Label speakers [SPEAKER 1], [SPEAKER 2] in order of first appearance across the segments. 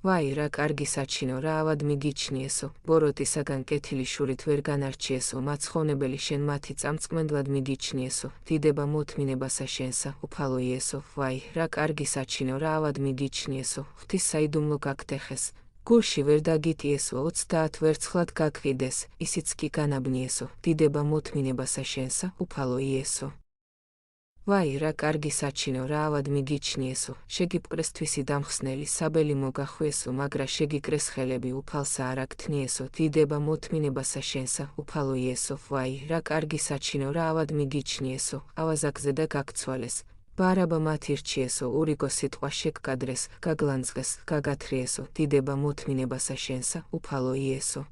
[SPEAKER 1] ვაი, რა კარგი საჩინო, რა ავად მიგიჩნიესო, ბოროტისაგან კეთილი შურით ვერ განარჩიესო, მაცხოვნებელი შენ მათი წამწყვენდლად მიგიჩნიესო, დიდება მოთმინებასა შენსა, უფალო იესო, ვაი, რა კარგი საჩინო, რა ავად მიგიჩნიესო, ღვთის საიდუმლო გაგტეხეს, გულში ვერ დაგიტიესო, 30 ვერცხლად გაგყიდეს, ისიც კი განაბნიესო, დიდება მოთმინებასა შენსა, უფალო იესო. ვაი, რა კარგი საჩინო, რა ავად მიგიჩნიესო, შეგიპყრეს თვისი დამხსნელი, საბელი მოგახვიესო, მაგრა შეგიკრეს ხელები, უფალსა არ აგთნიესო, დიდება მოთმინებასა შენსა, უფალო იესო, ვაი, რა კარგი საჩინო, რა ავად მიგიჩნიესო, ავაზაკზე და გაგცვალეს, ბარაბა მათირჩიესო, ურიგო სიტყვა შეგკადრეს, გაგლანძღეს, გაგათრიესო, დიდება მოთმინებასა შენსა, უფალო იესო.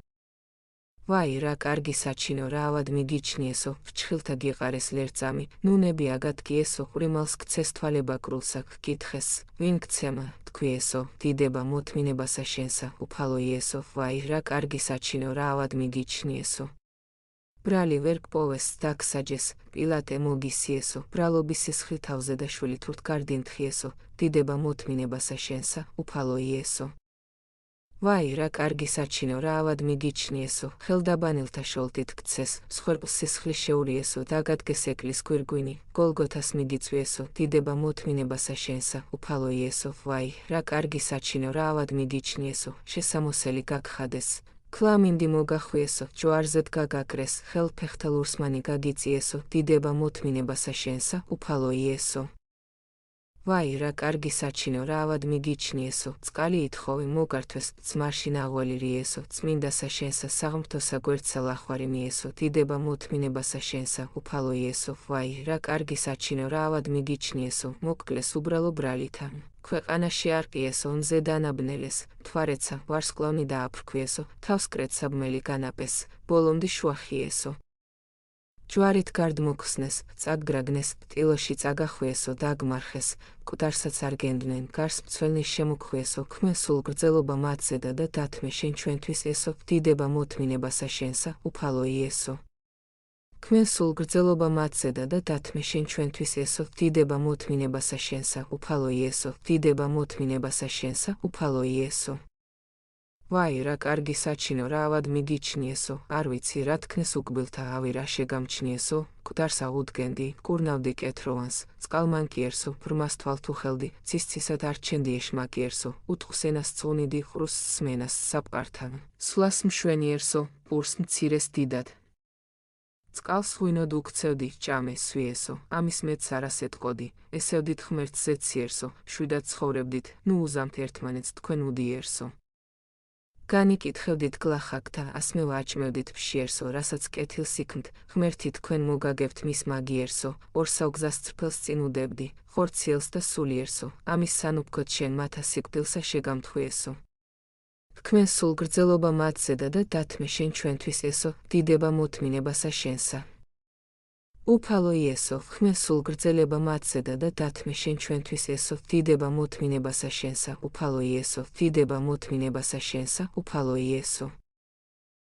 [SPEAKER 1] ვაი, რა კარგი საჩინო, რა ავად მიგიჩნიესო, ფრჩხილთა გიყარეს ლერწამი, ნუნები აგადგიესო, ყრიმალს გცეს თვალება კრულსა, გკითხეს, ვინ გცემა, თქვიესო, დიდება მოთმინებასა შენსა, უფალო იესო, ვაი, რა კარგი საჩინო, რა ავად მიგიჩნიესო. ბრალი ვერ გპოვეს, დაგსაჯეს, პილატე მოგისიესო, ბრალობის სისხლი თავზე და შვილი თურთ გარდინთხიესო, დიდება მოთმინებასა შენსა, უფალო იესო. ვაი, რა კარგი საჩინო, რა ავად მიგიჩნიესო, ხელდაბანელთა შოლტით გცეს, მსხვერპლს სისხლი შეურიესო, დაგადგეს ეკლის გვირგვინი, გოლგოთას მიგიწვიესო, დიდება მოთმინებასა შენსა, უფალო იესო, ვაი, რა კარგი საჩინო, რა ავად მიგიჩნიესო, შესამოსელი გაგხადეს, ქლამინდი მოგახვიესო, ჯვარზედ გაგაკრეს, ხელფეხთა ლურსმანი გაგიწიესო, დიდება მოთმინებასა შენსა, უფალო იესო. ვაი, რა კარგი საჩინო, რა ავად მიგიჩნიესო, წყალი ითხოვე მოგართვეს, ძმარში ნაღველი რიესო, წმინდასა შენსა, საღმრთოსა გვერდსა ლახვარი მიესო, დიდება მოთმინებასა შენსა, უფალო იესო, ვაი, რა კარგი საჩინო, რა ავად მიგიჩნიესო, მოგკლეს უბრალო ბრალითა, ქვეყანაში არყიესო, ონზე დანაბნელეს, მთვარეცა, ვარსკვლავნი დააფრქვიესო, თავს კრეც საბმელი განაპეს, ბოლომდე შუახიესო. ჯვარით გარდმოხსნეს, წაგგრაგნეს, ტილოში წაგახვიესო, დაგმარხეს, მკვდარსაც არ გენდნენ, გარს მცველნი შემოხვიესო, ქმენ სულ გრძელობა მათზედა და დათმე შენ ჩვენთვის ესო, დიდება მოთმინებასა შენსა, უფალო იესო. ქმენ სულ გრძელობა მათზედა და დათმე შენ ჩვენთვის ესო, დიდება მოთმინებასა შენსა, უფალო იესო, დიდება მოთმინებასა შენსა, უფალო იესო. ვაი, რა კარგი საჩინო, რა ავად მიგიჩნიესო, არ ვიცი, რა თქნეს უკბილთა ავი რა შეგამჩნიესო, მკვდარს აღუდგენდი, კურნავდი კეთროვანს, წყალმანკიერსო, ბრმას თვალთუხელდი, ცისცისად არჩენდი ეშმაკიერსო, უტყსენას წუნიდი, ხრუს სმენას საფყართან, სვლას მშვენიერსო, პურს მცირეს დიდად. წყალს ღვინოდ უქცევდი, ჭამე სვიესო, ამის მეც არას ეტყოდი, ესევდით ღმერთს ზეციერსო, შვიდად ცხოვრებდით, ნუ უზამთ ერთმანეთს თქვენ უდიერსო. განიკითხევდით გლახაკთა, ასმევ აჭმევდით ფშიერსო, რასაც კეთილს იქნთ, ღმერთი თქვენ მოგაგებთ მის მაგიერსო, ორსავგზას წრფელს წინ უდებდი, ხორციელს და სულიერსო, ამის სანუფქოდ შენ მათა სიკვდილსა შეგამთხვიესო. თქვენ სულ გრძელობა მათზედა და დათმე შენ ჩვენთვის ესო, დიდება მოთმინებასა შენსა. უფალო იესო, ქმენ სულ გრძელება მათზედა და დათმე შენ ჩვენთვის ესო, დიდება მოთმინებასა შენსა, უფალო იესო, დიდება მოთმინებასა შენსა, უფალო იესო.